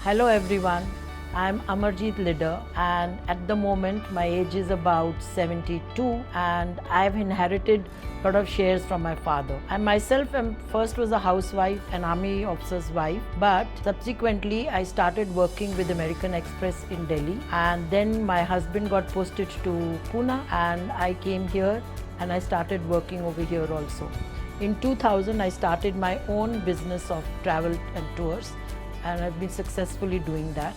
Hello everyone, I'm Amarjit Lidder and at the moment my age is about 72 and I've inherited a lot of shares from my father. I myself first was a housewife, an army officer's wife, but subsequently I started working with American Express in Delhi, and then my husband got posted to Pune and I came here and I started working over here also. In 2000 I started my own business of travel and tours, and I've been successfully doing that.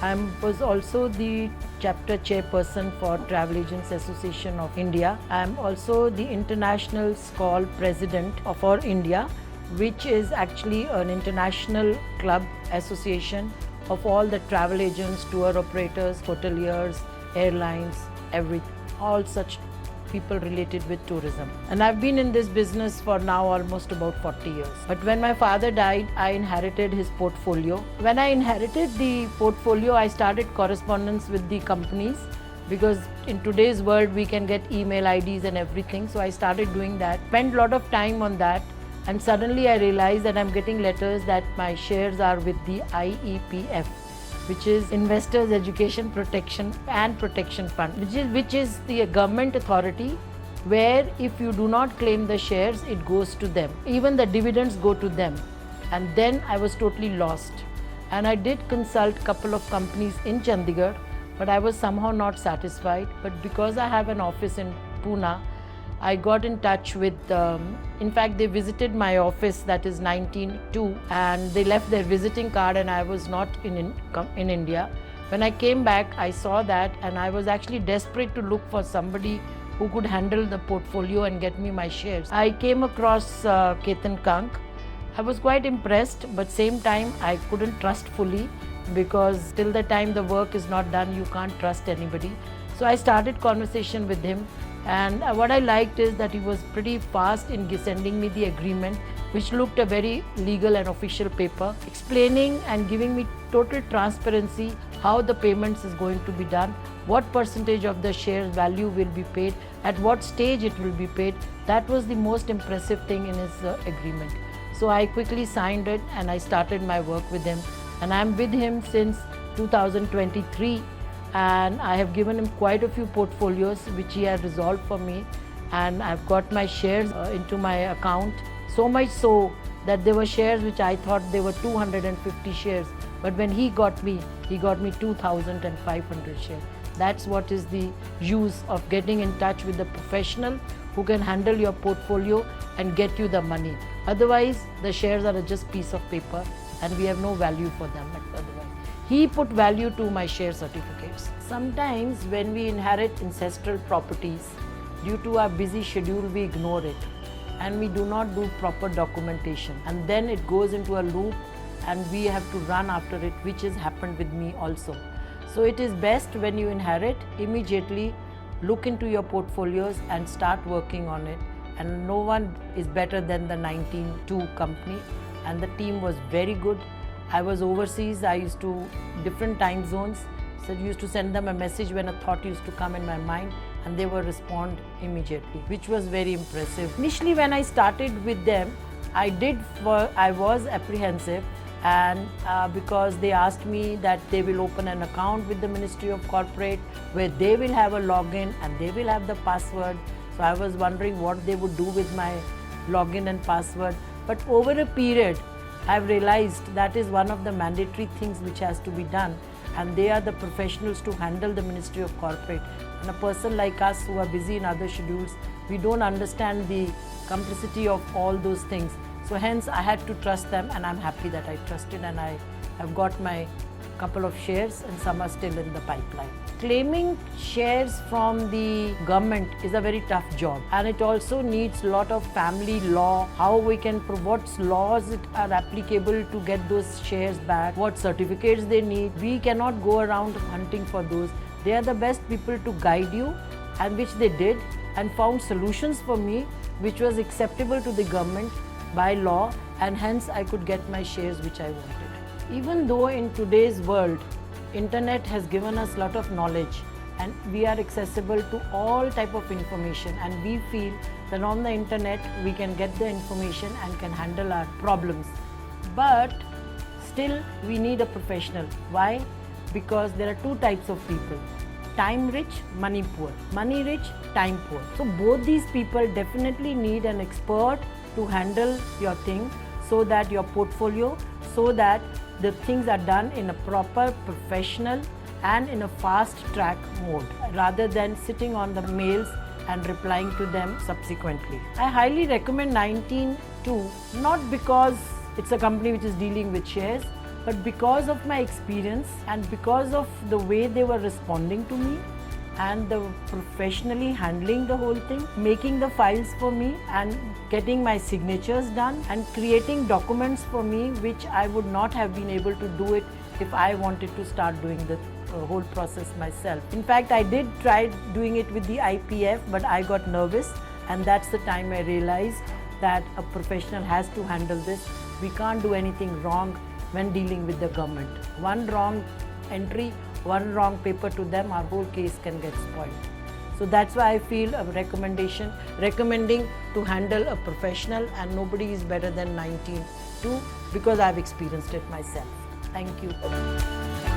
I was also the chapter chairperson for Travel Agents Association of India. I am also the international SCOL president for India, which is actually an international club association of all the travel agents, tour operators, hoteliers, airlines, all such people related with tourism. And I've been in this business for now almost about 40 years. But when my father died, I inherited his portfolio. When I inherited the portfolio, I started correspondence with the companies, because in today's world we can get email IDs and everything. So I started doing that, spent a lot of time on that, and suddenly I realized that I'm getting letters that my shares are with the IEPF, which is Investors Education Protection and Protection Fund, which is the government authority where if you do not claim the shares, it goes to them. Even the dividends go to them. And then I was totally lost. And I did consult a couple of companies in Chandigarh, but I was somehow not satisfied. But because I have an office in Pune, I got in touch with, in fact, they visited my office, that is 19.2, and they left their visiting card and I was not in India. When I came back, I saw that and I was actually desperate to look for somebody who could handle the portfolio and get me my shares. I came across Ketan, Kank. I was quite impressed, but same time I couldn't trust fully, because till the time the work is not done, you can't trust anybody. So I started conversation with him. And what I liked is that he was pretty fast in sending me the agreement, which looked a very legal and official paper, explaining and giving me total transparency how the payments is going to be done, what percentage of the shares value will be paid, at what stage it will be paid. That was the most impressive thing in his agreement. So I quickly signed it and I started my work with him. And I'm with him since 2023. And I have given him quite a few portfolios which he has resolved for me, and I've got my shares into my account, so much so that there were shares which I thought they were 250 shares, but when he got me 2,500 shares. That's what is the use of getting in touch with the professional who can handle your portfolio and get you the money. Otherwise, the shares are just piece of paper and we have no value for them otherwise. He put value to my share certificates. Sometimes when we inherit ancestral properties, due to our busy schedule, we ignore it and we do not do proper documentation. And then it goes into a loop and we have to run after it, which has happened with me also. So it is best when you inherit, immediately look into your portfolios and start working on it. And no one is better than the 19.2 company, and the team was very good. I was overseas, I used to different time zones, so I used to send them a message when a thought used to come in my mind, and they would respond immediately, which was very impressive. Initially when I started with them, I was apprehensive, and because they asked me that they will open an account with the Ministry of Corporate where they will have a login and they will have the password. So I was wondering what they would do with my login and password. But over a period, I've realized that is one of the mandatory things which has to be done, and they are the professionals to handle the Ministry of Corporate. And a person like us who are busy in other schedules, we don't understand the complexity of all those things. So hence I had to trust them, and I'm happy that I trusted, and I have got my couple of shares and some are still in the pipeline. Claiming shares from the government is a very tough job, and it also needs a lot of family law, how we can, what laws are applicable to get those shares back, what certificates they need. We cannot go around hunting for those. They are the best people to guide you, and which they did, and found solutions for me which was acceptable to the government by law, and hence I could get my shares which I wanted. Even though in today's world, internet has given us a lot of knowledge and we are accessible to all type of information, and we feel that on the internet we can get the information and can handle our problems. But still we need a professional. Why? Because there are two types of people: time rich, money poor. Money rich, time poor. So both these people definitely need an expert to handle your thing, so that your portfolio, so that the things are done in a proper, professional and in a fast track mode, rather than sitting on the mails and replying to them subsequently. I highly recommend 19.2, not because it's a company which is dealing with shares, but because of my experience and because of the way they were responding to me and the professionally handling the whole thing, making the files for me and getting my signatures done and creating documents for me, which I would not have been able to do it if I wanted to start doing the whole process myself. In fact, I did try doing it with the IEPF, but I got nervous, and that's the time I realized that a professional has to handle this. We can't do anything wrong when dealing with the government. One wrong entry, one wrong paper to them, our whole case can get spoiled. So that's why I feel a recommending to handle a professional, and nobody is better than 19.2 because I've experienced it myself. Thank you.